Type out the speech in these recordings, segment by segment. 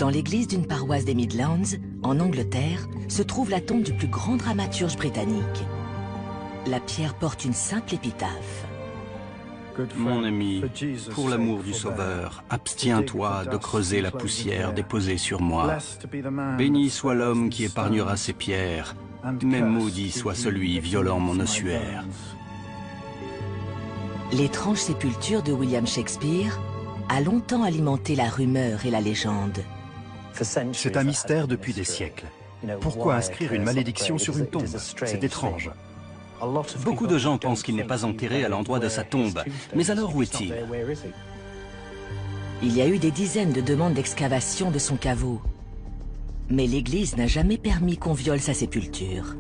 Dans l'église d'une paroisse des Midlands, en Angleterre, se trouve la tombe du plus grand dramaturge britannique. La pierre porte une simple épitaphe. Mon ami, pour l'amour du Sauveur, abstiens-toi de creuser la poussière déposée sur moi. Béni soit l'homme qui épargnera ces pierres, mais maudit soit celui violant mon ossuaire. L'étrange sépulture de William Shakespeare a longtemps alimenté la rumeur et la légende. C'est un mystère depuis des siècles. Pourquoi inscrire une malédiction sur une tombe? C'est étrange. Beaucoup de gens pensent qu'il n'est pas enterré à l'endroit de sa tombe. Mais alors où est-il? Il y a eu des dizaines de demandes d'excavation de son caveau. Mais l'Église n'a jamais permis qu'on viole sa sépulture.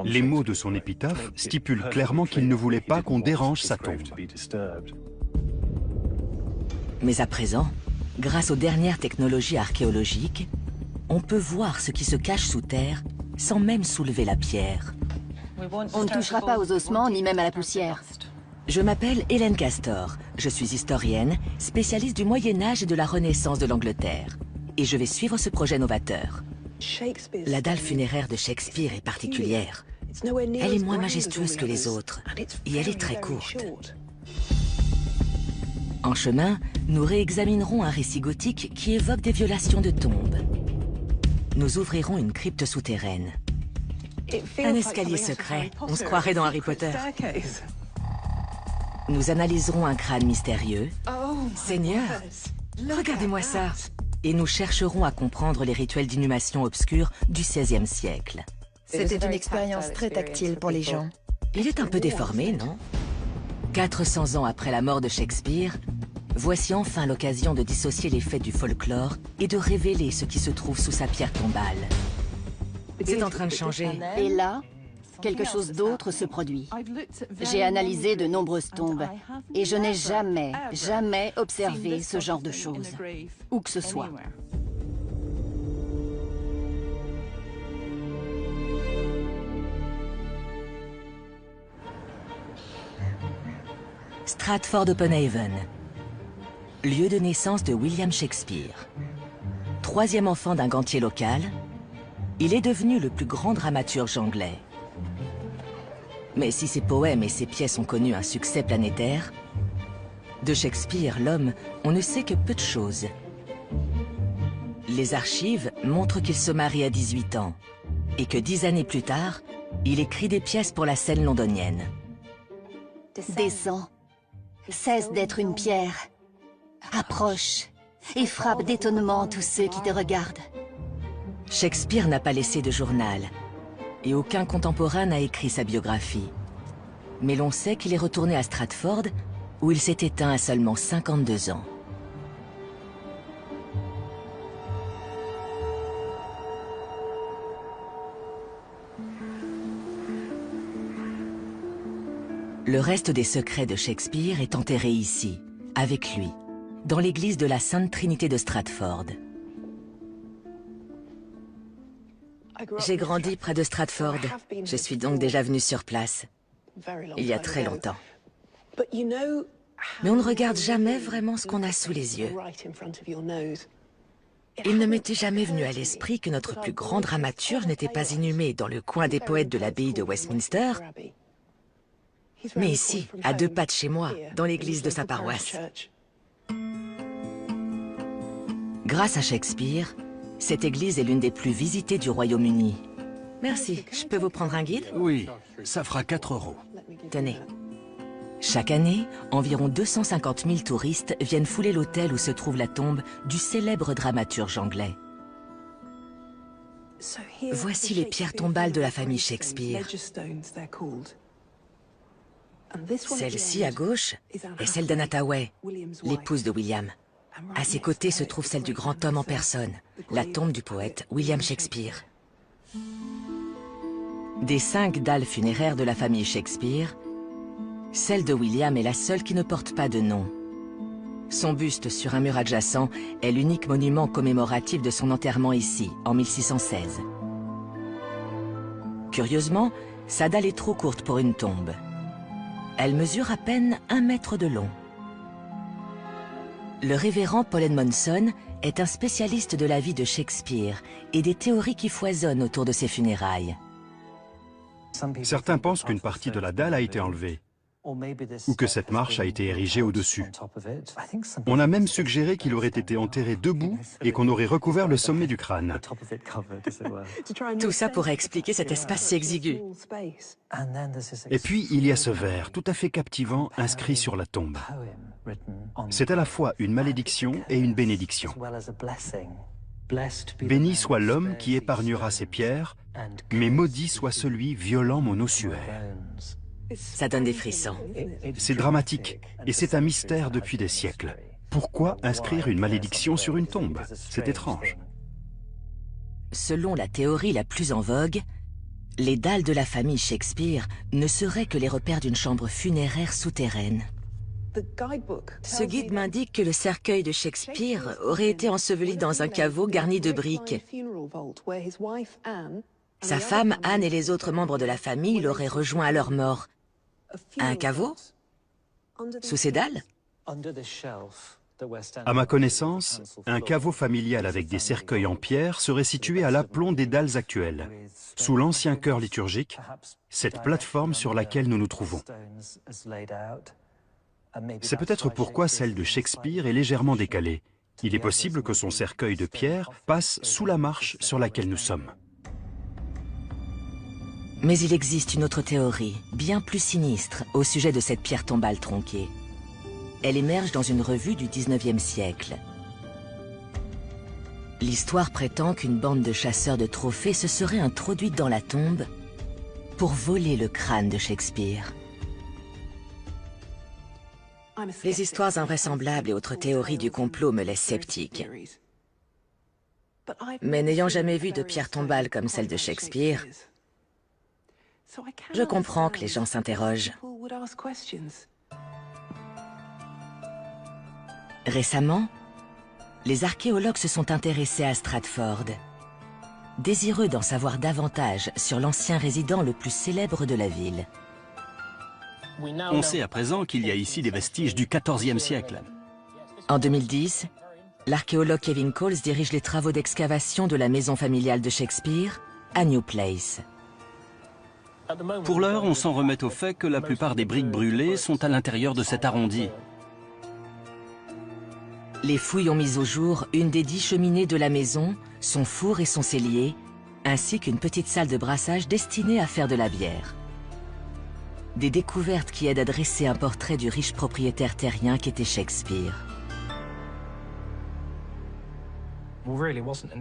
Les mots de son épitaphe stipulent clairement qu'il ne voulait pas qu'on dérange sa tombe. Mais à présent, grâce aux dernières technologies archéologiques, on peut voir ce qui se cache sous terre sans même soulever la pierre. On ne touchera pas aux ossements ni même à la poussière. Je m'appelle Hélène Castor, je suis historienne, spécialiste du Moyen-Âge et de la Renaissance de l'Angleterre. Et je vais suivre ce projet novateur. La dalle funéraire de Shakespeare est particulière. Elle est moins majestueuse que les autres, et elle est très courte. En chemin, nous réexaminerons un récit gothique qui évoque des violations de tombes. Nous ouvrirons une crypte souterraine. Un escalier secret, on se croirait dans Harry Potter. Nous analyserons un crâne mystérieux. Seigneur, regardez-moi ça. Et nous chercherons à comprendre les rituels d'inhumation obscurs du XVIe siècle. C'était une expérience très tactile pour les gens. Il est un peu déformé, non? 400 ans après la mort de Shakespeare, voici enfin l'occasion de dissocier les faits du folklore et de révéler ce qui se trouve sous sa pierre tombale. C'est en train de changer. Et là, quelque chose d'autre se produit. J'ai analysé de nombreuses tombes et je n'ai jamais observé ce genre de choses, où que ce soit. Stratford-upon-Avon, lieu de naissance de William Shakespeare. Troisième enfant d'un gantier local, il est devenu le plus grand dramaturge anglais. Mais si ses poèmes et ses pièces ont connu un succès planétaire, de Shakespeare, l'homme, on ne sait que peu de choses. Les archives montrent qu'il se marie à 18 ans et que 10 années plus tard, il écrit des pièces pour la scène londonienne. Descends, cesse d'être une pierre, approche et frappe d'étonnement tous ceux qui te regardent. Shakespeare n'a pas laissé de journal, et aucun contemporain n'a écrit sa biographie. Mais l'on sait qu'il est retourné à Stratford, où il s'est éteint à seulement 52 ans. Le reste des secrets de Shakespeare est enterré ici, avec lui, dans l'église de la Sainte Trinité de Stratford. J'ai grandi près de Stratford. Je suis donc déjà venue sur place, il y a très longtemps. Mais on ne regarde jamais vraiment ce qu'on a sous les yeux. Il ne m'était jamais venu à l'esprit que notre plus grand dramaturge n'était pas inhumé dans le coin des poètes de l'abbaye de Westminster, mais ici, à 2 pas de chez moi, dans l'église de sa paroisse. Grâce à Shakespeare, cette église est l'une des plus visitées du Royaume-Uni. Merci. Je peux vous prendre un guide? Oui, ça fera 4 €. Tenez. Chaque année, environ 250 000 touristes viennent fouler l'hôtel où se trouve la tombe du célèbre dramaturge anglais. Voici les pierres tombales de la famille Shakespeare. Celle-ci, à gauche, est celle d'Anne Hathaway, l'épouse de William. À ses côtés se trouve celle du grand homme en personne, la tombe du poète William Shakespeare. Des 5 dalles funéraires de la famille Shakespeare, celle de William est la seule qui ne porte pas de nom. Son buste sur un mur adjacent est l'unique monument commémoratif de son enterrement ici, en 1616. Curieusement, sa dalle est trop courte pour une tombe. Elle mesure à peine 1 mètre de long. Le révérend Paul Edmondson est un spécialiste de la vie de Shakespeare et des théories qui foisonnent autour de ses funérailles. Certains pensent qu'une partie de la dalle a été enlevée, ou que cette marche a été érigée au-dessus. On a même suggéré qu'il aurait été enterré debout et qu'on aurait recouvert le sommet du crâne. Tout ça pourrait expliquer cet espace si exigu. Et puis, il y a ce vers, tout à fait captivant, inscrit sur la tombe. C'est à la fois une malédiction et une bénédiction. Béni soit l'homme qui épargnera ses pierres, mais maudit soit celui violant mon ossuaire. Ça donne des frissons. C'est dramatique, et c'est un mystère depuis des siècles. Pourquoi inscrire une malédiction sur une tombe? C'est étrange. Selon la théorie la plus en vogue, les dalles de la famille Shakespeare ne seraient que les repères d'une chambre funéraire souterraine. Ce guide m'indique que le cercueil de Shakespeare aurait été enseveli dans un caveau garni de briques. Sa femme, Anne, et les autres membres de la famille l'auraient rejoint à leur mort. Un caveau? Sous ces dalles? À ma connaissance, un caveau familial avec des cercueils en pierre serait situé à l'aplomb des dalles actuelles, sous l'ancien chœur liturgique, cette plateforme sur laquelle nous nous trouvons. C'est peut-être pourquoi celle de Shakespeare est légèrement décalée. Il est possible que son cercueil de pierre passe sous la marche sur laquelle nous sommes. Mais il existe une autre théorie, bien plus sinistre, au sujet de cette pierre tombale tronquée. Elle émerge dans une revue du 19e siècle. L'histoire prétend qu'une bande de chasseurs de trophées se serait introduite dans la tombe pour voler le crâne de Shakespeare. Les histoires invraisemblables et autres théories du complot me laissent sceptique. Mais n'ayant jamais vu de pierre tombale comme celle de Shakespeare, je comprends que les gens s'interrogent. Récemment, les archéologues se sont intéressés à Stratford, désireux d'en savoir davantage sur l'ancien résident le plus célèbre de la ville. On sait à présent qu'il y a ici des vestiges du XIVe siècle. En 2010, l'archéologue Kevin Coles dirige les travaux d'excavation de la maison familiale de Shakespeare à New Place. Pour l'heure, on s'en remet au fait que la plupart des briques brûlées sont à l'intérieur de cet arrondi. Les fouilles ont mis au jour une des 10 cheminées de la maison, son four et son cellier, ainsi qu'une petite salle de brassage destinée à faire de la bière. Des découvertes qui aident à dresser un portrait du riche propriétaire terrien qu'était Shakespeare.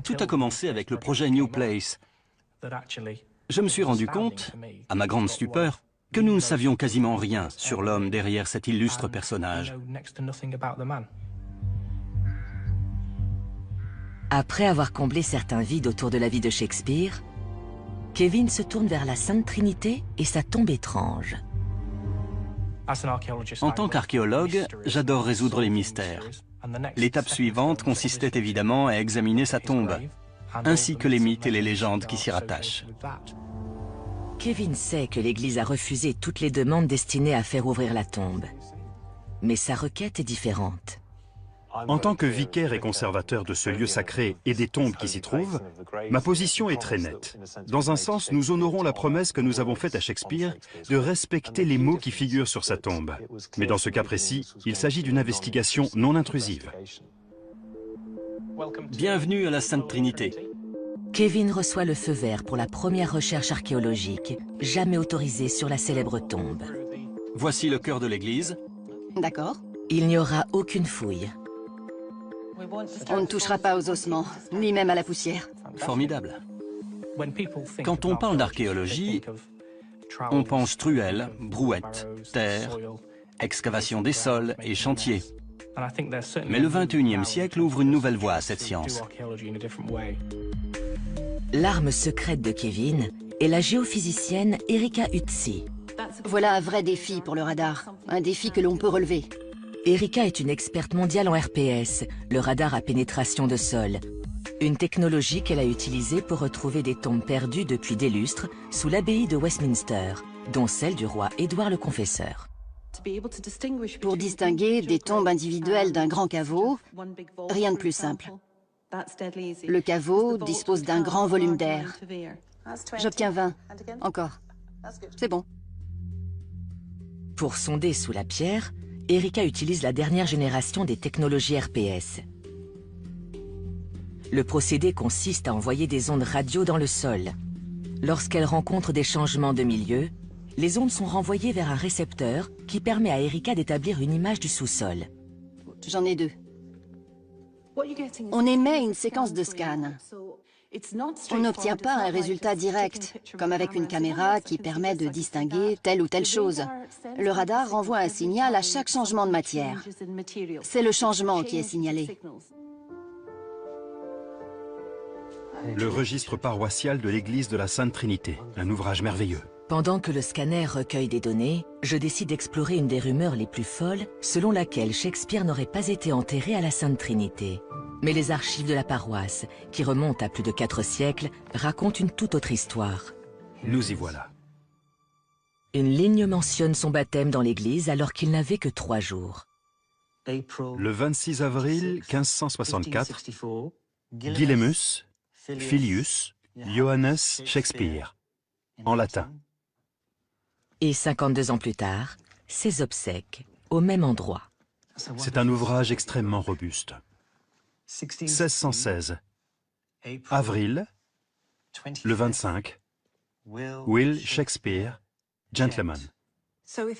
Tout a commencé avec le projet New Place. Je me suis rendu compte, à ma grande stupeur, que nous ne savions quasiment rien sur l'homme derrière cet illustre personnage. Après avoir comblé certains vides autour de la vie de Shakespeare, Kevin se tourne vers la Sainte Trinité et sa tombe étrange. En tant qu'archéologue, j'adore résoudre les mystères. L'étape suivante consistait évidemment à examiner sa tombe, ainsi que les mythes et les légendes qui s'y rattachent. Kevin sait que l'Église a refusé toutes les demandes destinées à faire ouvrir la tombe. Mais sa requête est différente. En tant que vicaire et conservateur de ce lieu sacré et des tombes qui s'y trouvent, ma position est très nette. Dans un sens, nous honorons la promesse que nous avons faite à Shakespeare de respecter les mots qui figurent sur sa tombe. Mais dans ce cas précis, il s'agit d'une investigation non intrusive. Bienvenue à la Sainte Trinité. Kevin reçoit le feu vert pour la première recherche archéologique, jamais autorisée sur la célèbre tombe. Voici le cœur de l'église. D'accord. Il n'y aura aucune fouille. On ne touchera pas aux ossements, ni même à la poussière. Formidable. Quand on parle d'archéologie, on pense truelle, brouette, terre, excavation des sols et chantier. Mais le XXIe siècle ouvre une nouvelle voie à cette science. L'arme secrète de Kevin est la géophysicienne Erika Utsi. Voilà un vrai défi pour le radar, un défi que l'on peut relever. Erika est une experte mondiale en RPS, le radar à pénétration de sol. Une technologie qu'elle a utilisée pour retrouver des tombes perdues depuis des lustres sous l'abbaye de Westminster, dont celle du roi Édouard le Confesseur. Pour distinguer des tombes individuelles d'un grand caveau, rien de plus simple. Le caveau dispose d'un grand volume d'air. J'obtiens 20. Encore. C'est bon. Pour sonder sous la pierre, Erika utilise la dernière génération des technologies RPS. Le procédé consiste à envoyer des ondes radio dans le sol. Lorsqu'elle rencontre des changements de milieu, les ondes sont renvoyées vers un récepteur qui permet à Erika d'établir une image du sous-sol. J'en ai 2. On émet une séquence de scan. On n'obtient pas un résultat direct, comme avec une caméra qui permet de distinguer telle ou telle chose. Le radar renvoie un signal à chaque changement de matière. C'est le changement qui est signalé. Le registre paroissial de l'église de la Sainte Trinité, un ouvrage merveilleux. Pendant que le scanner recueille des données, je décide d'explorer une des rumeurs les plus folles, selon laquelle Shakespeare n'aurait pas été enterré à la Sainte Trinité. Mais les archives de la paroisse, qui remontent à plus de 4 siècles, racontent une toute autre histoire. Nous y voilà. Une ligne mentionne son baptême dans l'église alors qu'il n'avait que 3 jours. Le 26 avril 1564, Guillemus Filius Johannes Shakespeare, en latin. Et 52 ans plus tard, ses obsèques, au même endroit. C'est un ouvrage extrêmement robuste. 1616, avril, le 25, Will Shakespeare, gentleman.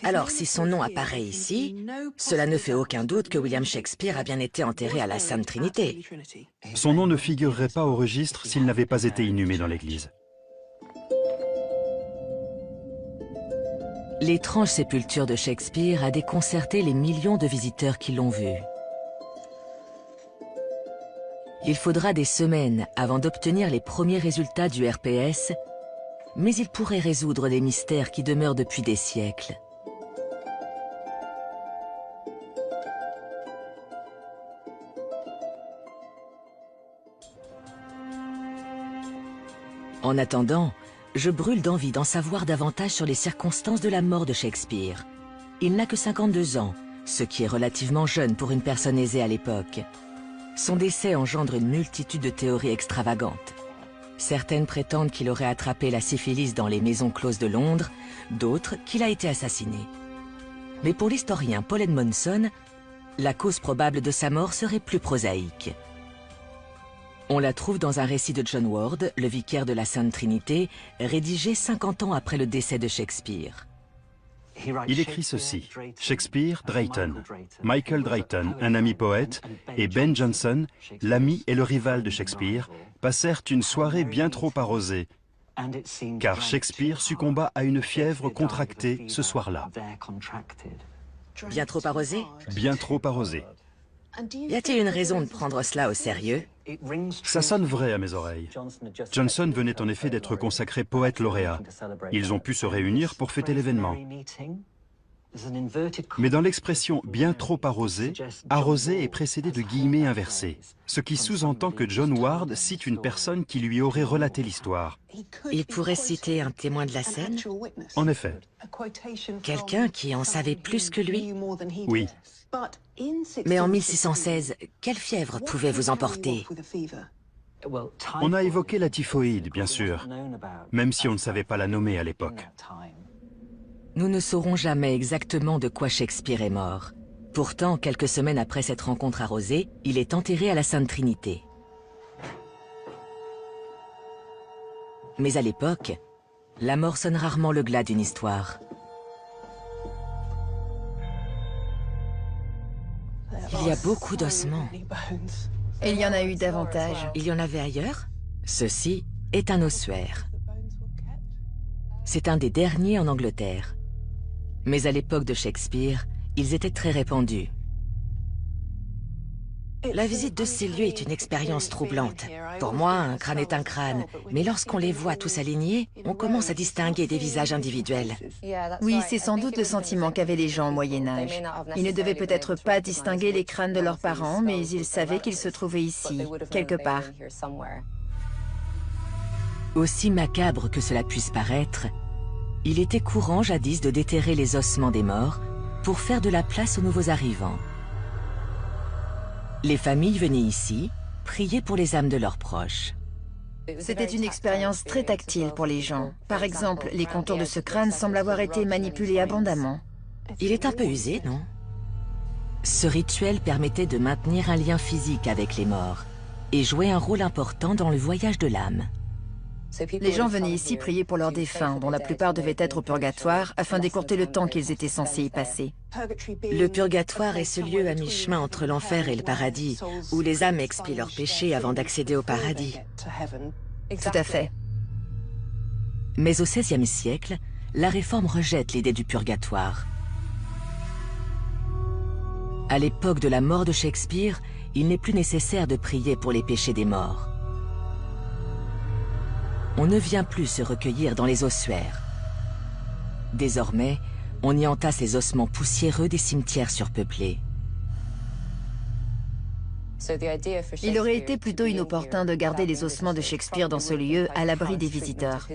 Alors, si son nom apparaît ici, cela ne fait aucun doute que William Shakespeare a bien été enterré à la Sainte Trinité. Son nom ne figurerait pas au registre s'il n'avait pas été inhumé dans l'église. L'étrange sépulture de Shakespeare a déconcerté les millions de visiteurs qui l'ont vu. Il faudra des semaines avant d'obtenir les premiers résultats du RPS, mais il pourrait résoudre des mystères qui demeurent depuis des siècles. En attendant, je brûle d'envie d'en savoir davantage sur les circonstances de la mort de Shakespeare. Il n'a que 52 ans, ce qui est relativement jeune pour une personne aisée à l'époque. Son décès engendre une multitude de théories extravagantes. Certaines prétendent qu'il aurait attrapé la syphilis dans les maisons closes de Londres, d'autres qu'il a été assassiné. Mais pour l'historien Paul Edmondson, la cause probable de sa mort serait plus prosaïque. On la trouve dans un récit de John Ward, le vicaire de la Sainte Trinité, rédigé 50 ans après le décès de Shakespeare. Il écrit ceci: Shakespeare, Drayton. Michael Drayton, un ami poète, et Ben Jonson, l'ami et le rival de Shakespeare, passèrent une soirée bien trop arrosée, car Shakespeare succomba à une fièvre contractée ce soir-là. Bien trop arrosé? Bien trop arrosée. Y a-t-il une raison de prendre cela au sérieux? Ça sonne vrai à mes oreilles. Johnson venait en effet d'être consacré poète lauréat. Ils ont pu se réunir pour fêter l'événement. Mais dans l'expression « bien trop arrosé », arrosé est précédé de guillemets inversés, ce qui sous-entend que John Ward cite une personne qui lui aurait relaté l'histoire. Il pourrait citer un témoin de la scène? En effet. Quelqu'un qui en savait plus que lui? Oui. Mais en 1616, quelle fièvre pouvait vous emporter? On a évoqué la typhoïde, bien sûr, même si on ne savait pas la nommer à l'époque. Nous ne saurons jamais exactement de quoi Shakespeare est mort. Pourtant, quelques semaines après cette rencontre arrosée, il est enterré à la Sainte Trinité. Mais à l'époque, la mort sonne rarement le glas d'une histoire. Il y a beaucoup d'ossements. Il y en a eu davantage. Il y en avait ailleurs? Ceci est un ossuaire. C'est un des derniers en Angleterre. Mais à l'époque de Shakespeare, ils étaient très répandus. La visite de ces lieux est une expérience troublante. Pour moi, un crâne est un crâne, mais lorsqu'on les voit tous alignés, on commence à distinguer des visages individuels. Oui, c'est sans doute le sentiment qu'avaient les gens au Moyen-Âge. Ils ne devaient peut-être pas distinguer les crânes de leurs parents, mais ils savaient qu'ils se trouvaient ici, quelque part. Aussi macabre que cela puisse paraître, il était courant jadis de déterrer les ossements des morts pour faire de la place aux nouveaux arrivants. Les familles venaient ici prier pour les âmes de leurs proches. C'était une expérience très tactile pour les gens. Par exemple, les contours de ce crâne semblent avoir été manipulés abondamment. Il est un peu usé, non? Ce rituel permettait de maintenir un lien physique avec les morts et jouait un rôle important dans le voyage de l'âme. Les gens venaient ici prier pour leurs défunts, dont la plupart devaient être au purgatoire, afin d'écourter le temps qu'ils étaient censés y passer. Le purgatoire est ce lieu à mi-chemin entre l'enfer et le paradis, où les âmes expient leurs péchés avant d'accéder au paradis. Tout à fait. Mais au XVIe siècle, la Réforme rejette l'idée du purgatoire. À l'époque de la mort de Shakespeare, il n'est plus nécessaire de prier pour les péchés des morts. On ne vient plus se recueillir dans les ossuaires. Désormais, on y entasse les ossements poussiéreux des cimetières surpeuplés. Il aurait été plutôt inopportun de garder les ossements de Shakespeare dans ce lieu, à l'abri des visiteurs.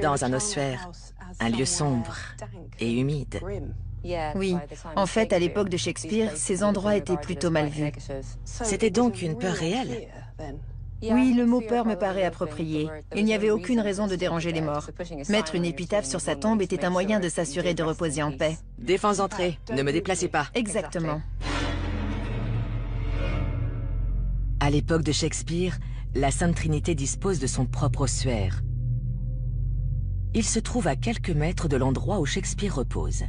Dans un ossuaire, un lieu sombre et humide. Oui, en fait, à l'époque de Shakespeare, ces endroits étaient plutôt mal vus. C'était donc une peur réelle? Oui, le mot peur me paraît approprié. Il n'y avait aucune raison de déranger les morts. Mettre une épitaphe sur sa tombe était un moyen de s'assurer de reposer en paix. Défense d'entrée, ne me déplacez pas. Exactement. À l'époque de Shakespeare, la Sainte Trinité dispose de son propre ossuaire. Il se trouve à quelques mètres de l'endroit où Shakespeare repose.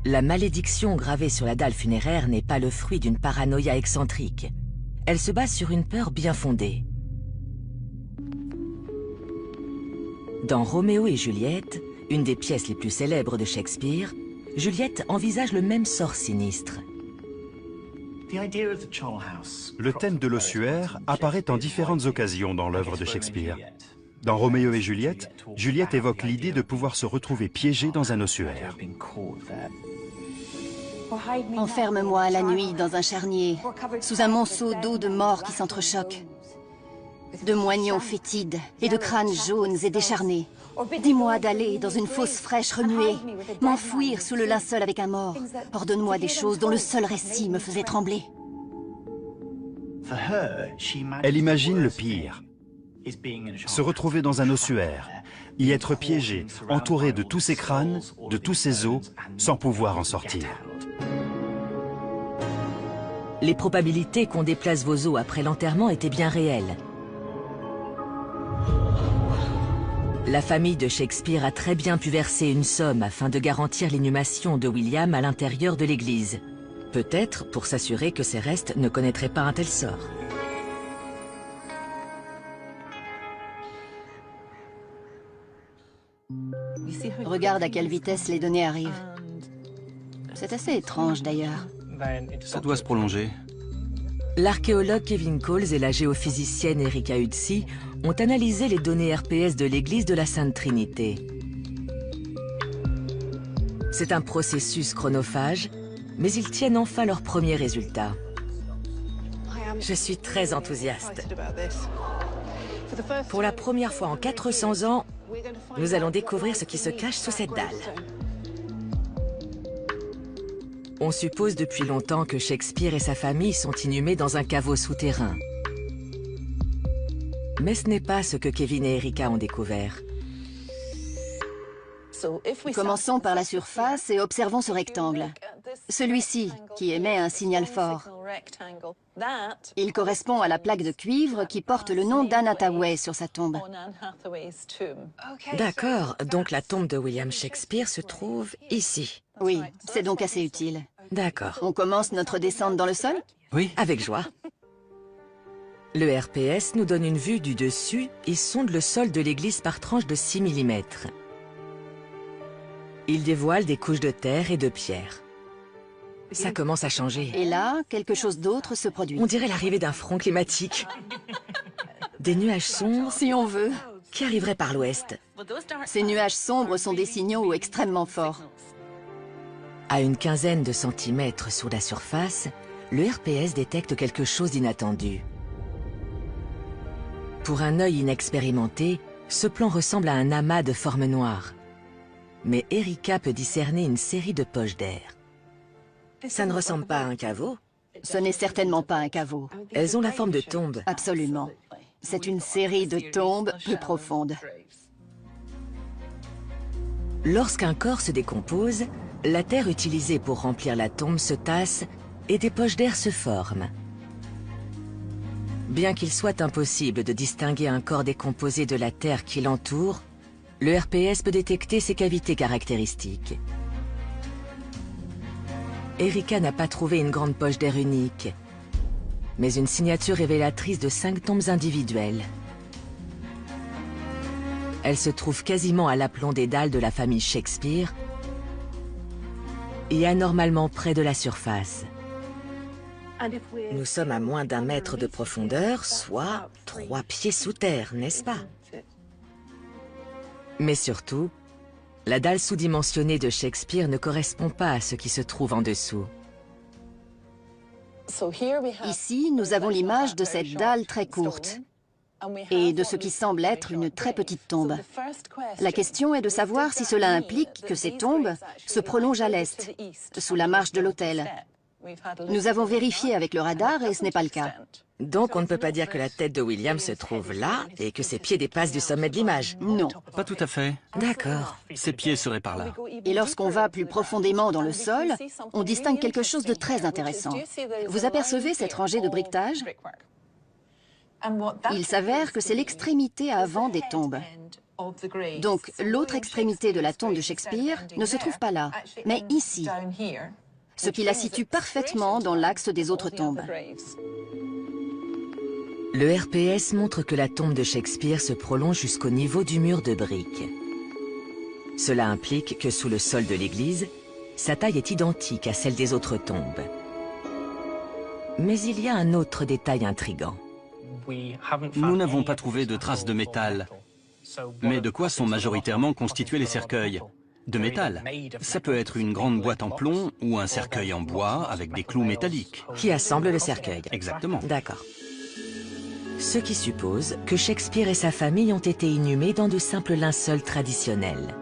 La malédiction gravée sur la dalle funéraire n'est pas le fruit d'une paranoïa excentrique. Elle se base sur une peur bien fondée. Dans Roméo et Juliette, une des pièces les plus célèbres de Shakespeare, Juliette envisage le même sort sinistre. Le thème de l'ossuaire apparaît en différentes occasions dans l'œuvre de Shakespeare. Dans Roméo et Juliette, Juliette évoque l'idée de pouvoir se retrouver piégée dans un ossuaire. Enferme-moi la nuit dans un charnier, sous un monceau d'eau de mort qui s'entrechoque, de moignons fétides et de crânes jaunes et décharnés. Dis-moi d'aller dans une fosse fraîche remuée, m'enfouir sous le linceul avec un mort. Ordonne-moi des choses dont le seul récit me faisait trembler. Elle imagine le pire. Se retrouver dans un ossuaire, y être piégé, entouré de tous ces crânes, de tous ces os, sans pouvoir en sortir. Les probabilités qu'on déplace vos os après l'enterrement étaient bien réelles. La famille de Shakespeare a très bien pu verser une somme afin de garantir l'inhumation de William à l'intérieur de l'église. Peut-être pour s'assurer que ses restes ne connaîtraient pas un tel sort. Regarde à quelle vitesse les données arrivent. C'est assez étrange d'ailleurs. Ça doit se prolonger. L'archéologue Kevin Coles et la géophysicienne Erika Udsi ont analysé les données RPS de l'église de la Sainte Trinité. C'est un processus chronophage, mais ils tiennent enfin leurs premiers résultats. Je suis très enthousiaste. Pour la première fois en 400 ans, nous allons découvrir ce qui se cache sous cette dalle. On suppose depuis longtemps que Shakespeare et sa famille sont inhumés dans un caveau souterrain. Mais ce n'est pas ce que Kevin et Erika ont découvert. Commençons par la surface et observons ce rectangle. Celui-ci, qui émet un signal fort. Il correspond à la plaque de cuivre qui porte le nom d'Anne Hathaway sur sa tombe. D'accord, donc la tombe de William Shakespeare se trouve ici. Oui, c'est donc assez utile. D'accord. On commence notre descente dans le sol? Oui, avec joie. Le RPS nous donne une vue du dessus et sonde le sol de l'église par tranche de 6 mm. Il dévoile des couches de terre et de pierre. Ça commence à changer. Et là, quelque chose d'autre se produit. On dirait l'arrivée d'un front climatique. Des nuages sombres, Si on veut. qui arriveraient par l'ouest. Ces nuages sombres sont des signaux extrêmement forts. À une quinzaine de centimètres sous la surface, le RPS détecte quelque chose d'inattendu. Pour un œil inexpérimenté, ce plan ressemble à un amas de formes noires. Mais Erika peut discerner une série de poches d'air. Ça ne ressemble pas à un caveau? Ce n'est certainement pas un caveau. Elles ont la forme de tombes. Absolument. C'est une série de tombes peu profondes. Lorsqu'un corps se décompose, la terre utilisée pour remplir la tombe se tasse et des poches d'air se forment. Bien qu'il soit impossible de distinguer un corps décomposé de la terre qui l'entoure, le RPS peut détecter ses cavités caractéristiques. Erika n'a pas trouvé une grande poche d'air unique, mais une signature révélatrice de 5 tombes individuelles. Elle se trouve quasiment à l'aplomb des dalles de la famille Shakespeare et anormalement près de la surface. Nous sommes à moins d'1 mètre de profondeur, soit 3 pieds sous terre, n'est-ce pas? Mais surtout, la dalle sous-dimensionnée de Shakespeare ne correspond pas à ce qui se trouve en dessous. Ici, nous avons l'image de cette dalle très courte et de ce qui semble être une très petite tombe. La question est de savoir si cela implique que ces tombes se prolongent à l'est, sous la marche de l'autel. Nous avons vérifié avec le radar et ce n'est pas le cas. Donc on ne peut pas dire que la tête de William se trouve là et que ses pieds dépassent du sommet de l'image. Non. Pas tout à fait. D'accord. Ses pieds seraient par là. Et lorsqu'on va plus profondément dans le sol, on distingue quelque chose de très intéressant. Vous apercevez cette rangée de briquetage? Il s'avère que c'est l'extrémité avant des tombes. Donc l'autre extrémité de la tombe de Shakespeare ne se trouve pas là, mais ici, ce qui la situe parfaitement dans l'axe des autres tombes. Le RPS montre que la tombe de Shakespeare se prolonge jusqu'au niveau du mur de briques. Cela implique que sous le sol de l'église, sa taille est identique à celle des autres tombes. Mais il y a un autre détail intrigant. Nous n'avons pas trouvé de traces de métal. Mais de quoi sont majoritairement constitués les cercueils? De métal. Ça peut être une grande boîte en plomb ou un cercueil en bois avec des clous métalliques. Qui assemble le cercueil. Exactement. D'accord. Ce qui suppose que Shakespeare et sa famille ont été inhumés dans de simples linceuls traditionnels.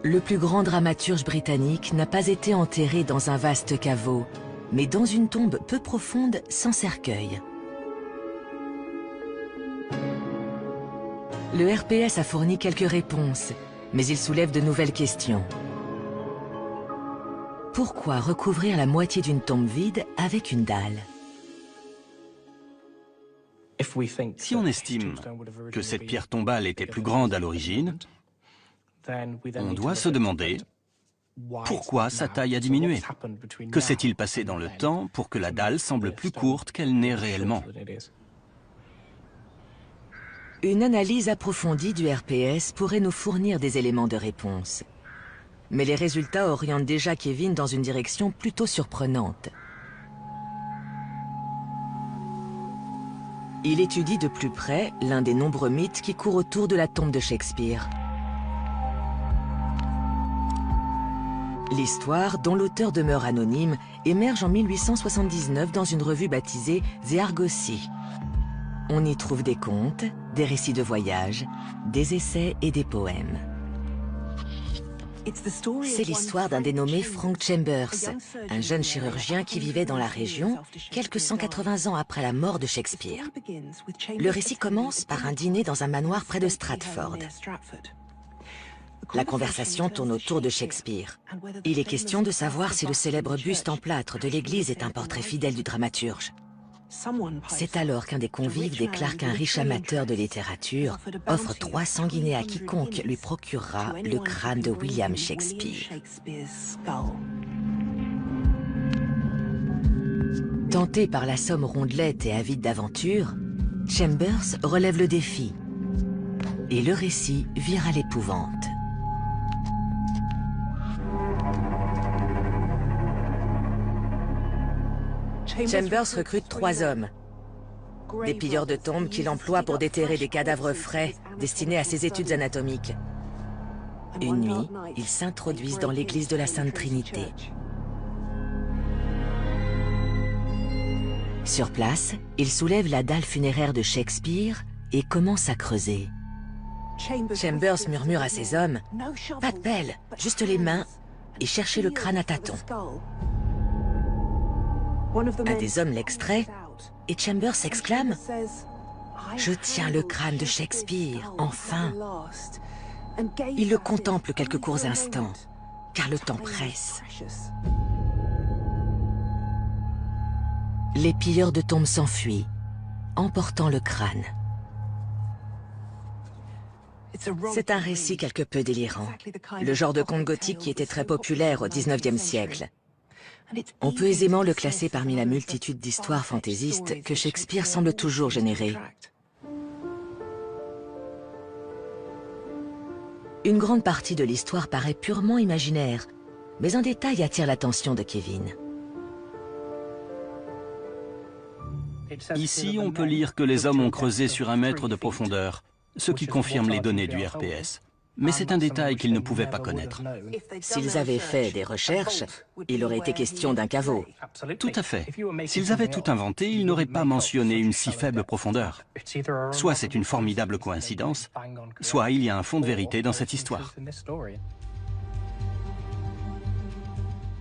Le plus grand dramaturge britannique n'a pas été enterré dans un vaste caveau, mais dans une tombe peu profonde sans cercueil. Le RPS a fourni quelques réponses, mais il soulève de nouvelles questions. Pourquoi recouvrir la moitié d'une tombe vide avec une dalle? Si on estime que cette pierre tombale était plus grande à l'origine, on doit se demander pourquoi sa taille a diminué. Que s'est-il passé dans le temps pour que la dalle semble plus courte qu'elle n'est réellement? Une analyse approfondie du RPS pourrait nous fournir des éléments de réponse. Mais les résultats orientent déjà Kevin dans une direction plutôt surprenante. Il étudie de plus près l'un des nombreux mythes qui courent autour de la tombe de Shakespeare. L'histoire, dont l'auteur demeure anonyme, émerge en 1879 dans une revue baptisée The Argosy. On y trouve des contes, des récits de voyage, des essais et des poèmes. C'est l'histoire d'un dénommé Frank Chambers, un jeune chirurgien qui vivait dans la région quelques 180 ans après la mort de Shakespeare. Le récit commence par un dîner dans un manoir près de Stratford. La conversation tourne autour de Shakespeare. Il est question de savoir si le célèbre buste en plâtre de l'église est un portrait fidèle du dramaturge. C'est alors qu'un des convives déclare qu'un riche amateur de littérature offre 300 guinées à quiconque lui procurera le crâne de William Shakespeare. Tenté par la somme rondelette et avide d'aventure, Chambers relève le défi. Et le récit vire à l'épouvante. Chambers recrute 3 hommes, des pilleurs de tombes qu'il emploie pour déterrer des cadavres frais destinés à ses études anatomiques. Une nuit, ils s'introduisent dans l'église de la Sainte Trinité. Sur place, ils soulèvent la dalle funéraire de Shakespeare et commence à creuser. Chambers murmure à ses hommes « Pas de pelle, juste les mains et cherchez le crâne à tâtons ». Un des hommes l'extrait et Chambers s'exclame « Je tiens le crâne de Shakespeare, enfin !» Il le contemple quelques courts instants, car le temps presse. Les pilleurs de tombes s'enfuient, emportant le crâne. C'est un récit quelque peu délirant, le genre de conte gothique qui était très populaire au XIXe siècle. On peut aisément le classer parmi la multitude d'histoires fantaisistes que Shakespeare semble toujours générer. Une grande partie de l'histoire paraît purement imaginaire, mais un détail attire l'attention de Kevin. Ici, on peut lire que les hommes ont creusé sur 1 mètre de profondeur, ce qui confirme les données du RPS. Mais c'est un détail qu'ils ne pouvaient pas connaître. S'ils avaient fait des recherches, il aurait été question d'un caveau. Tout à fait. S'ils avaient tout inventé, ils n'auraient pas mentionné une si faible profondeur. Soit c'est une formidable coïncidence, soit il y a un fond de vérité dans cette histoire.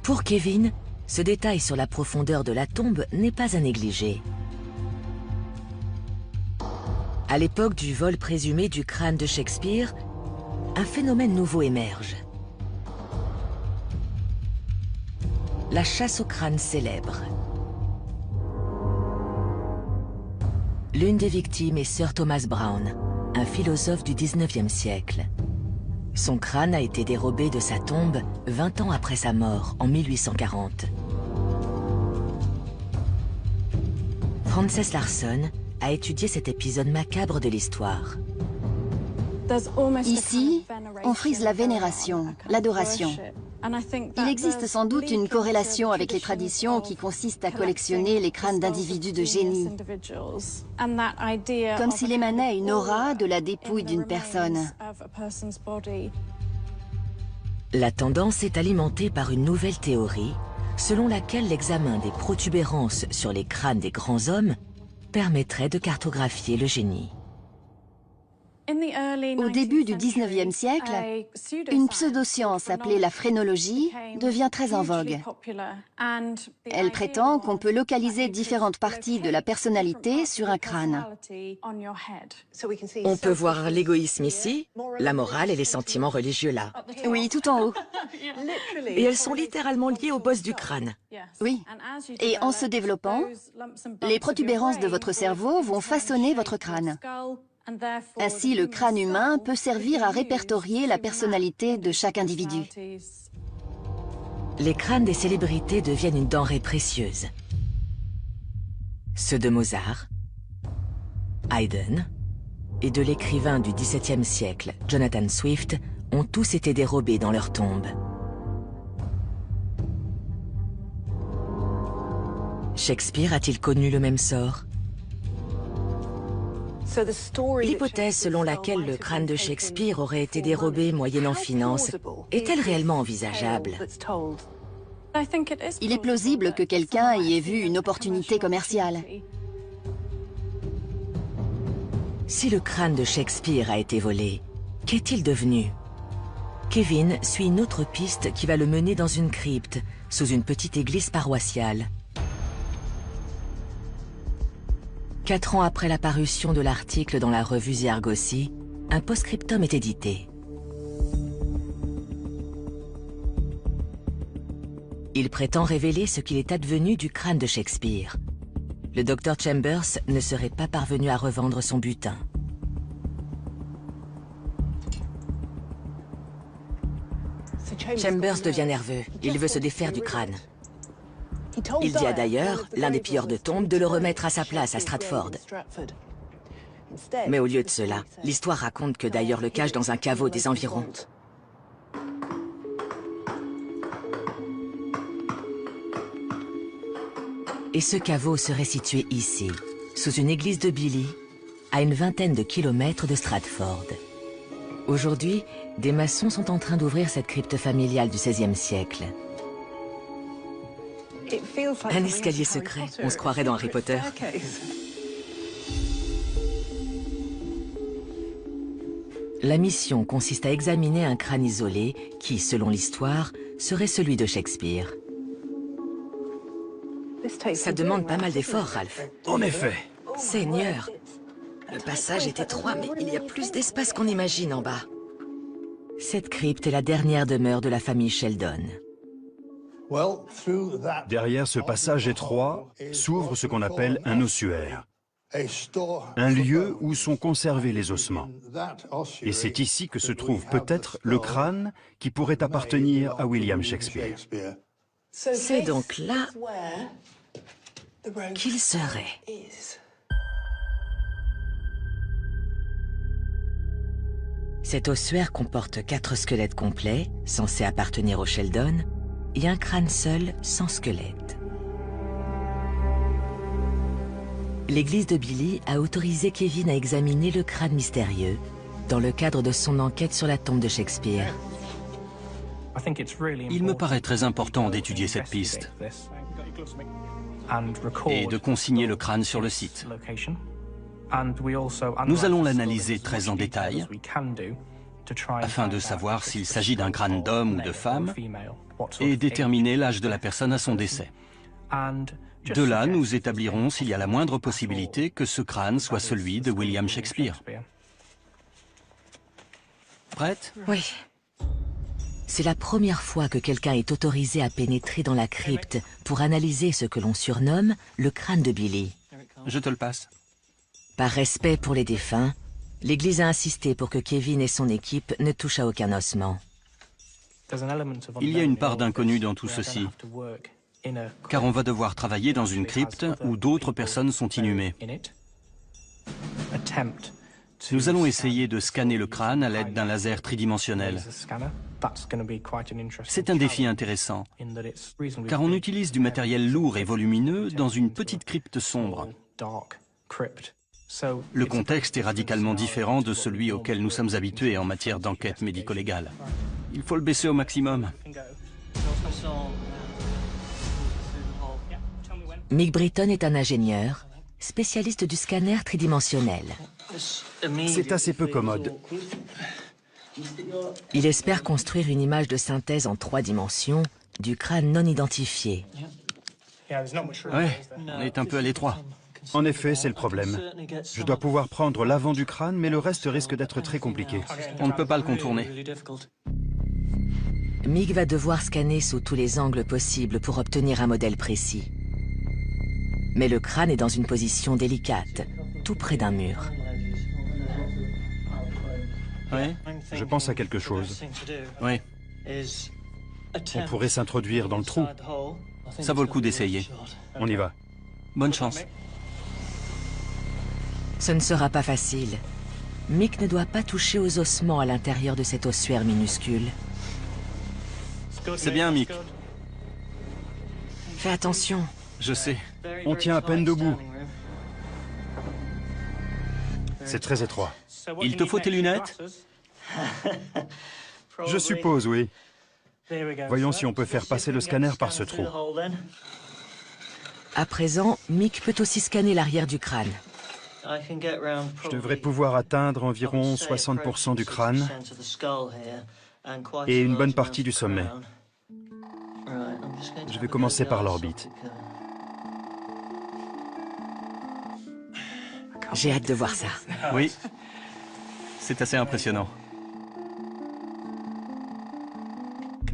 Pour Kevin, ce détail sur la profondeur de la tombe n'est pas à négliger. À l'époque du vol présumé du crâne de Shakespeare, un phénomène nouveau émerge. La chasse au crâne célèbre. L'une des victimes est Sir Thomas Browne, un philosophe du XIXe siècle. Son crâne a été dérobé de sa tombe 20 ans après sa mort, en 1840. Frances Larson a étudié cet épisode macabre de l'histoire. Ici, on frise la vénération, l'adoration. Il existe sans doute une corrélation avec les traditions qui consistent à collectionner les crânes d'individus de génie, comme s'il émanait une aura de la dépouille d'une personne. La tendance est alimentée par une nouvelle théorie, selon laquelle l'examen des protubérances sur les crânes des grands hommes permettrait de cartographier le génie. Au début du XIXe siècle, une pseudoscience appelée la phrénologie devient très en vogue. Elle prétend qu'on peut localiser différentes parties de la personnalité sur un crâne. On peut voir l'égoïsme ici, la morale et les sentiments religieux là. Oui, tout en haut. Et elles sont littéralement liées au boss du crâne. Oui. Et en se développant, les protubérances de votre cerveau vont façonner votre crâne. Ainsi, le crâne humain peut servir à répertorier la personnalité de chaque individu. Les crânes des célébrités deviennent une denrée précieuse. Ceux de Mozart, Haydn et de l'écrivain du XVIIe siècle, Jonathan Swift, ont tous été dérobés dans leur tombe. Shakespeare a-t-il connu le même sort ? L'hypothèse selon laquelle le crâne de Shakespeare aurait été dérobé moyennant finance est-elle réellement envisageable ? Il est plausible que quelqu'un y ait vu une opportunité commerciale. Si le crâne de Shakespeare a été volé, qu'est-il devenu ? Kevin suit une autre piste qui va le mener dans une crypte, sous une petite église paroissiale. 4 ans après la parution de l'article dans la revue The Argosy, un post-scriptum est édité. Il prétend révéler ce qu'il est advenu du crâne de Shakespeare. Le docteur Chambers ne serait pas parvenu à revendre son butin. Chambers devient nerveux. Il veut se défaire du crâne. Il dit à d'ailleurs, l'un des pilleurs de tombes, de le remettre à sa place à Stratford. Mais au lieu de cela, l'histoire raconte que d'ailleurs le cache dans un caveau des environs. Et ce caveau serait situé ici, sous une église de Billy, à une vingtaine de kilomètres de Stratford. Aujourd'hui, des maçons sont en train d'ouvrir cette crypte familiale du XVIe siècle. Un escalier secret, on se croirait dans Harry Potter. La mission consiste à examiner un crâne isolé qui, selon l'histoire, serait celui de Shakespeare. Ça demande pas mal d'efforts, Ralph. En effet. Seigneur, le passage est étroit, mais il y a plus d'espace qu'on imagine en bas. Cette crypte est la dernière demeure de la famille Sheldon. Derrière ce passage étroit s'ouvre ce qu'on appelle un ossuaire. Un lieu où sont conservés les ossements. Et c'est ici que se trouve peut-être le crâne qui pourrait appartenir à William Shakespeare. C'est donc là qu'il serait. Cet ossuaire comporte 4 squelettes complets, censés appartenir aux Sheldon, et un crâne seul, sans squelette. L'église de Billy a autorisé Kevin à examiner le crâne mystérieux dans le cadre de son enquête sur la tombe de Shakespeare. Il me paraît très important d'étudier cette piste et de consigner le crâne sur le site. Nous allons l'analyser très en détail afin de savoir s'il s'agit d'un crâne d'homme ou de femme et déterminer l'âge de la personne à son décès. De là, nous établirons s'il y a la moindre possibilité que ce crâne soit celui de William Shakespeare. Prête? Oui. C'est la première fois que quelqu'un est autorisé à pénétrer dans la crypte pour analyser ce que l'on surnomme le crâne de Billy. Je te le passe. Par respect pour les défunts, l'Église a insisté pour que Kevin et son équipe ne touchent à aucun ossement. Il y a une part d'inconnu dans tout ceci, car on va devoir travailler dans une crypte où d'autres personnes sont inhumées. Nous allons essayer de scanner le crâne à l'aide d'un laser tridimensionnel. C'est un défi intéressant, car on utilise du matériel lourd et volumineux dans une petite crypte sombre. Le contexte est radicalement différent de celui auquel nous sommes habitués en matière d'enquête médico-légale. Il faut le baisser au maximum. Mick Britton est un ingénieur, spécialiste du scanner tridimensionnel. C'est assez peu commode. Il espère construire une image de synthèse en 3 dimensions du crâne non identifié. Ouais, on est un peu à l'étroit. En effet, c'est le problème. Je dois pouvoir prendre l'avant du crâne, mais le reste risque d'être très compliqué. On ne peut pas le contourner. Mick va devoir scanner sous tous les angles possibles pour obtenir un modèle précis. Mais le crâne est dans une position délicate, tout près d'un mur. Oui, Je pense à quelque chose. oui, On pourrait s'introduire dans le trou. ça vaut le coup d'essayer. On y va. Bonne chance. Ce ne sera pas facile. Mick ne doit pas toucher aux ossements à l'intérieur de cet ossuaire minuscule. C'est bien, Mick. Fais attention. Je sais. On tient à peine debout. C'est très étroit. Il te faut tes lunettes? Je suppose, oui. Voyons si on peut faire passer le scanner par ce trou. À présent, Mick peut aussi scanner l'arrière du crâne. Je devrais pouvoir atteindre environ 60% du crâne et une bonne partie du sommet. Je vais commencer par l'orbite. J'ai hâte de voir ça. Oui. C'est assez impressionnant.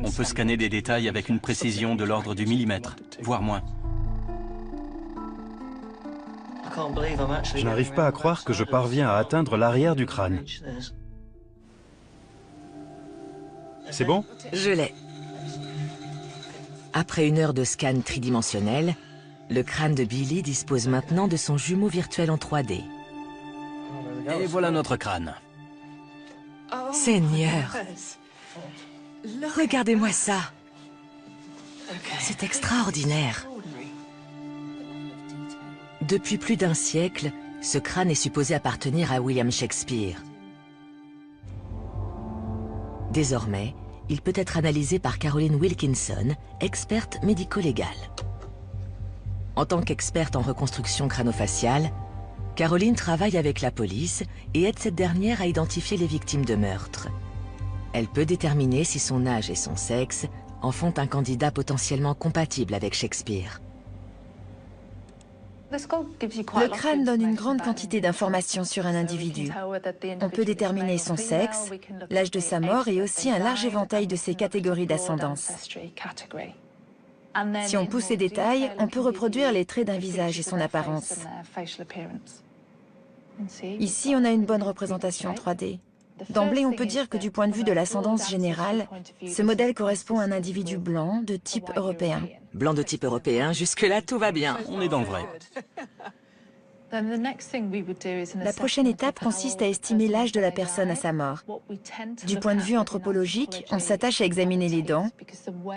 On peut scanner des détails avec une précision de l'ordre du millimètre, voire moins. Je n'arrive pas à croire que je parviens à atteindre l'arrière du crâne. C'est bon? Je l'ai. Après 1 heure de scan tridimensionnel, le crâne de Billy dispose maintenant de son jumeau virtuel en 3D. Et voilà notre crâne. Seigneur! Regardez-moi ça! C'est extraordinaire! Depuis plus d'1 siècle, ce crâne est supposé appartenir à William Shakespeare. Désormais, il peut être analysé par Caroline Wilkinson, experte médico-légale. En tant qu'experte en reconstruction crâno-faciale, Caroline travaille avec la police et aide cette dernière à identifier les victimes de meurtre. Elle peut déterminer si son âge et son sexe en font un candidat potentiellement compatible avec Shakespeare. Le crâne donne une grande quantité d'informations sur un individu. On peut déterminer son sexe, l'âge de sa mort et aussi un large éventail de ses catégories d'ascendance. Si on pousse les détails, on peut reproduire les traits d'un visage et son apparence. Ici, on a une bonne représentation 3D. D'emblée, on peut dire que du point de vue de l'ascendance générale, ce modèle correspond à un individu blanc de type européen. Blanc de type européen, jusque-là tout va bien. On est dans le vrai. La prochaine étape consiste à estimer l'âge de la personne à sa mort. Du point de vue anthropologique, on s'attache à examiner les dents,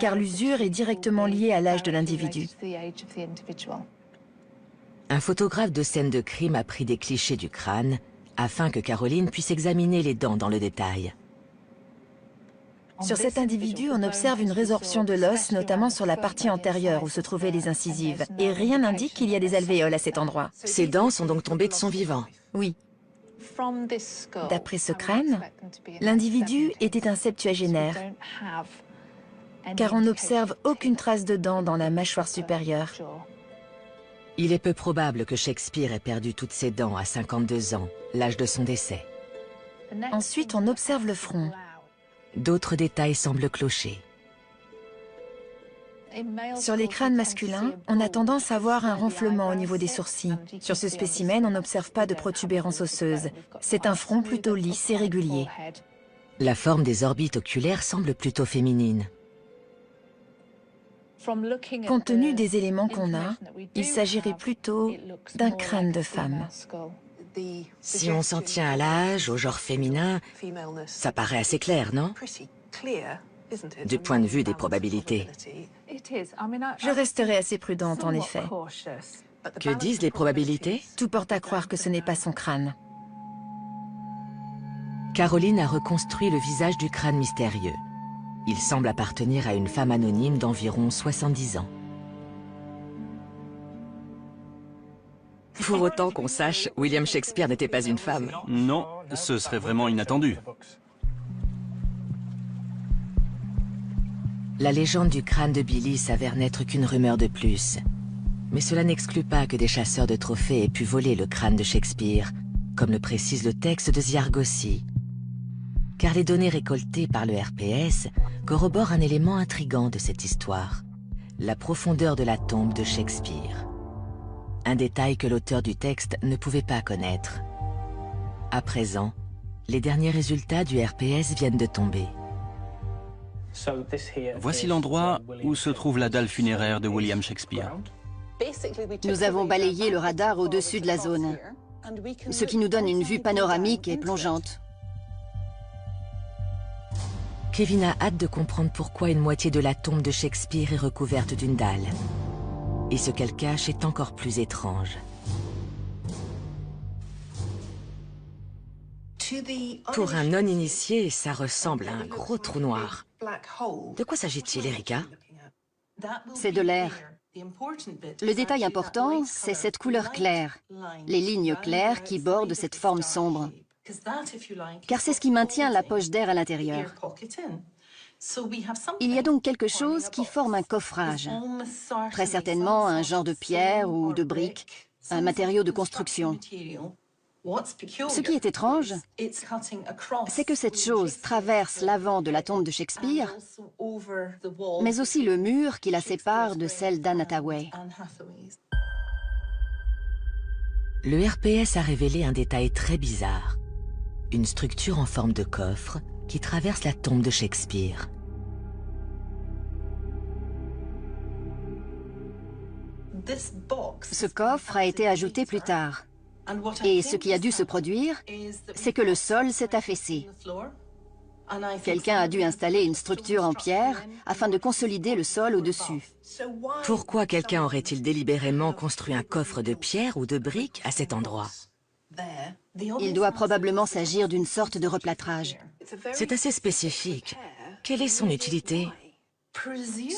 car l'usure est directement liée à l'âge de l'individu. Un photographe de scène de crime a pris des clichés du crâne afin que Caroline puisse examiner les dents dans le détail. Sur cet individu, on observe une résorption de l'os, notamment sur la partie antérieure où se trouvaient les incisives. Et rien n'indique qu'il y a des alvéoles à cet endroit. Ces dents sont donc tombées de son vivant. Oui. D'après ce crâne, l'individu était un septuagénaire, car on n'observe aucune trace de dents dans la mâchoire supérieure. Il est peu probable que Shakespeare ait perdu toutes ses dents à 52 ans, l'âge de son décès. Ensuite, on observe le front. D'autres détails semblent clocher. Sur les crânes masculins, on a tendance à voir un renflement au niveau des sourcils. Sur ce spécimen, on n'observe pas de protubérance osseuse. C'est un front plutôt lisse et régulier. La forme des orbites oculaires semble plutôt féminine. Compte tenu des éléments qu'on a, il s'agirait plutôt d'un crâne de femme. Si on s'en tient à l'âge, au genre féminin, ça paraît assez clair, non? Du point de vue des probabilités. Je resterai assez prudente, en effet. Que disent les probabilités? Tout porte à croire que ce n'est pas son crâne. Caroline a reconstruit le visage du crâne mystérieux. Il semble appartenir à une femme anonyme d'environ 70 ans. Pour autant qu'on sache, William Shakespeare n'était pas une femme. Non, ce serait vraiment inattendu. La légende du crâne de Billy s'avère n'être qu'une rumeur de plus. Mais cela n'exclut pas que des chasseurs de trophées aient pu voler le crâne de Shakespeare, comme le précise le texte de The Argosy. Car les données récoltées par le RPS corroborent un élément intrigant de cette histoire, la profondeur de la tombe de Shakespeare. Un détail que l'auteur du texte ne pouvait pas connaître. À présent, les derniers résultats du RPS viennent de tomber. Voici l'endroit où se trouve la dalle funéraire de William Shakespeare. Nous avons balayé le radar au-dessus de la zone, ce qui nous donne une vue panoramique et plongeante. Kevin a hâte de comprendre pourquoi une moitié de la tombe de Shakespeare est recouverte d'une dalle. Et ce qu'elle cache est encore plus étrange. Pour un non-initié, ça ressemble à un gros trou noir. De quoi s'agit-il, Erika? C'est de l'air. Le détail important, c'est cette couleur claire, les lignes claires qui bordent cette forme sombre. Car c'est ce qui maintient la poche d'air à l'intérieur. Il y a donc quelque chose qui forme un coffrage, très certainement un genre de pierre ou de brique, un matériau de construction. Ce qui est étrange, c'est que cette chose traverse l'avant de la tombe de Shakespeare, mais aussi le mur qui la sépare de celle d'Anne Hathaway. Le RPS a révélé un détail très bizarre. Une structure en forme de coffre qui traverse la tombe de Shakespeare. Ce coffre a été ajouté plus tard. Et ce qui a dû se produire, c'est que le sol s'est affaissé. Quelqu'un a dû installer une structure en pierre afin de consolider le sol au-dessus. Pourquoi quelqu'un aurait-il délibérément construit un coffre de pierre ou de briques à cet endroit? Il doit probablement s'agir d'une sorte de replâtrage. C'est assez spécifique. Quelle est son utilité?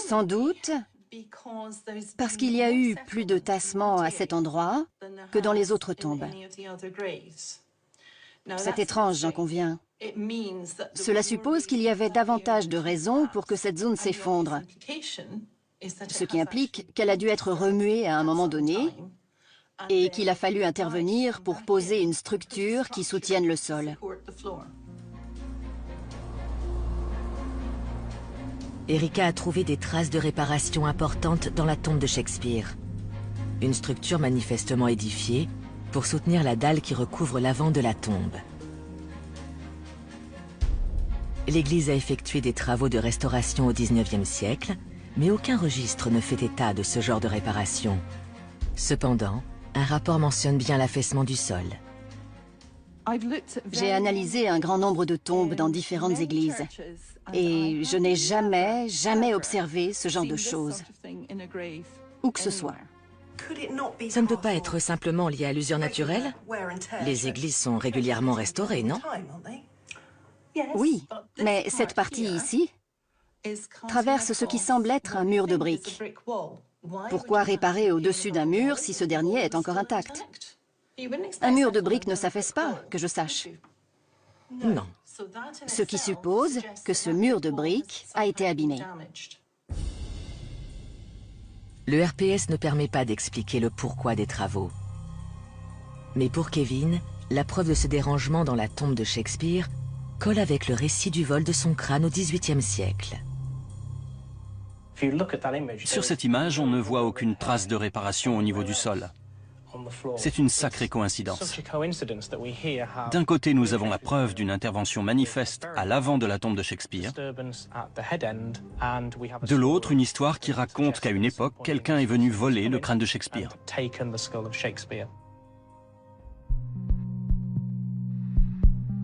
Sans doute Parce qu'il y a eu plus de tassements à cet endroit que dans les autres tombes. C'est étrange, j'en conviens. Cela suppose qu'il y avait davantage de raisons pour que cette zone s'effondre, ce qui implique qu'elle a dû être remuée à un moment donné et qu'il a fallu intervenir pour poser une structure qui soutienne le sol. Erika a trouvé des traces de réparation importantes dans la tombe de Shakespeare. Une structure manifestement édifiée pour soutenir la dalle qui recouvre l'avant de la tombe. L'église a effectué des travaux de restauration au XIXe siècle, mais aucun registre ne fait état de ce genre de réparation. Cependant, un rapport mentionne bien l'affaissement du sol. J'ai analysé un grand nombre de tombes dans différentes églises et je n'ai jamais observé ce genre de choses, où que ce soit. Ça ne peut pas être simplement lié à l'usure naturelle? Les églises sont régulièrement restaurées, non? Oui, mais cette partie ici traverse ce qui semble être un mur de briques. Pourquoi réparer au-dessus d'un mur si ce dernier est encore intact? Un mur de briques ne s'affaisse pas, que je sache. Non. Ce qui suppose que ce mur de briques a été abîmé. Le RPS ne permet pas d'expliquer le pourquoi des travaux. Mais pour Kevin, la preuve de ce dérangement dans la tombe de Shakespeare colle avec le récit du vol de son crâne au XVIIIe siècle. Sur cette image, on ne voit aucune trace de réparation au niveau du sol. C'est une sacrée coïncidence. D'un côté, nous avons la preuve d'une intervention manifeste à l'avant de la tombe de Shakespeare. De l'autre, une histoire qui raconte qu'à une époque, quelqu'un est venu voler le crâne de Shakespeare.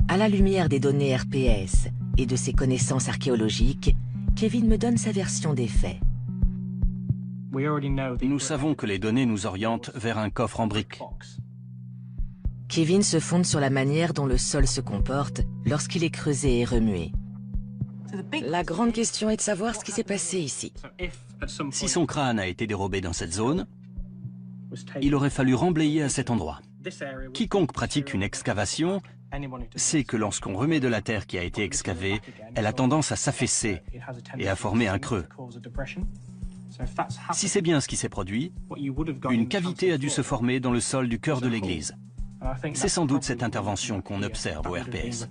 À la lumière des données RPS et de ses connaissances archéologiques, Kevin me donne sa version des faits. Nous savons que les données nous orientent vers un coffre en briques. Kevin se fonde sur la manière dont le sol se comporte lorsqu'il est creusé et remué. La grande question est de savoir ce qui s'est passé ici. Si son crâne a été dérobé dans cette zone, il aurait fallu remblayer à cet endroit. Quiconque pratique une excavation sait que lorsqu'on remet de la terre qui a été excavée, elle a tendance à s'affaisser et à former un creux. Si c'est bien ce qui s'est produit, une cavité a dû se former dans le sol du cœur de l'église. C'est sans doute cette intervention qu'on observe au RPS.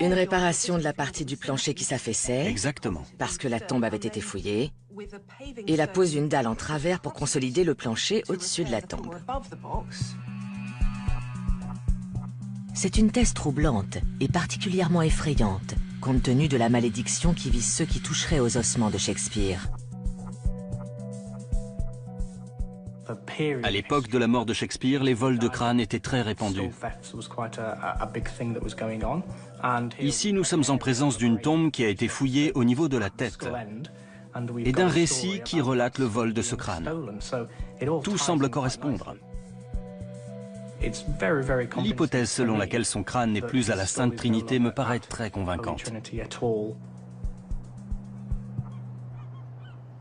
Une réparation de la partie du plancher qui s'affaissait. Exactement. Parce que la tombe avait été fouillée. Et la pose d'une dalle en travers pour consolider le plancher au-dessus de la tombe. C'est une thèse troublante et particulièrement effrayante, compte tenu de la malédiction qui vise ceux qui toucheraient aux ossements de Shakespeare. À l'époque de la mort de Shakespeare, les vols de crâne étaient très répandus. Ici, nous sommes en présence d'une tombe qui a été fouillée au niveau de la tête et d'un récit qui relate le vol de ce crâne. Tout semble correspondre. L'hypothèse selon laquelle son crâne n'est plus à la Sainte Trinité me paraît très convaincante.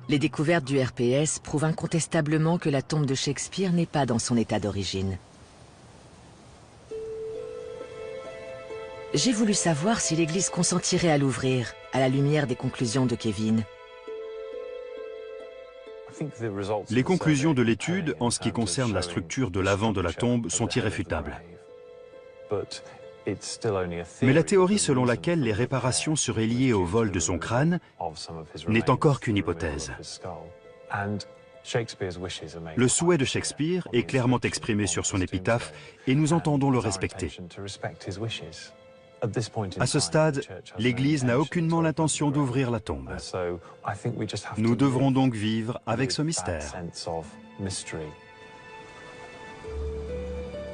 Les découvertes du RPS prouvent incontestablement que la tombe de Shakespeare n'est pas dans son état d'origine. J'ai voulu savoir si l'Église consentirait à l'ouvrir, à la lumière des conclusions de Kevin. Les conclusions de l'étude, en ce qui concerne la structure de l'avant de la tombe, sont irréfutables. Mais la théorie selon laquelle les réparations seraient liées au vol de son crâne n'est encore qu'une hypothèse. Le souhait de Shakespeare est clairement exprimé sur son épitaphe et nous entendons le respecter. À ce stade, l'Église n'a aucunement l'intention d'ouvrir la tombe. Nous devrons donc vivre avec ce mystère.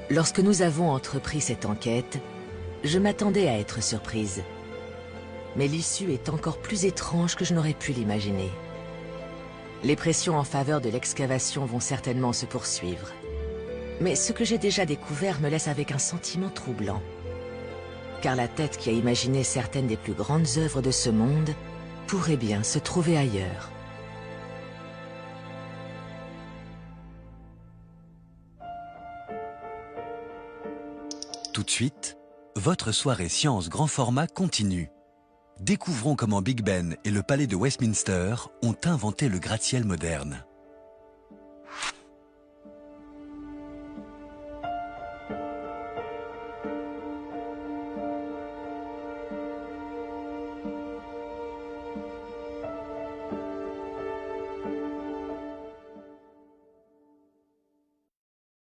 Lorsque nous avons entrepris cette enquête, je m'attendais à être surprise. Mais l'issue est encore plus étrange que je n'aurais pu l'imaginer. Les pressions en faveur de l'excavation vont certainement se poursuivre. Mais ce que j'ai déjà découvert me laisse avec un sentiment troublant. Car la tête qui a imaginé certaines des plus grandes œuvres de ce monde pourrait bien se trouver ailleurs. de suite, votre soirée science grand format continue. Découvrons comment Big Ben et le palais de Westminster ont inventé le gratte-ciel moderne.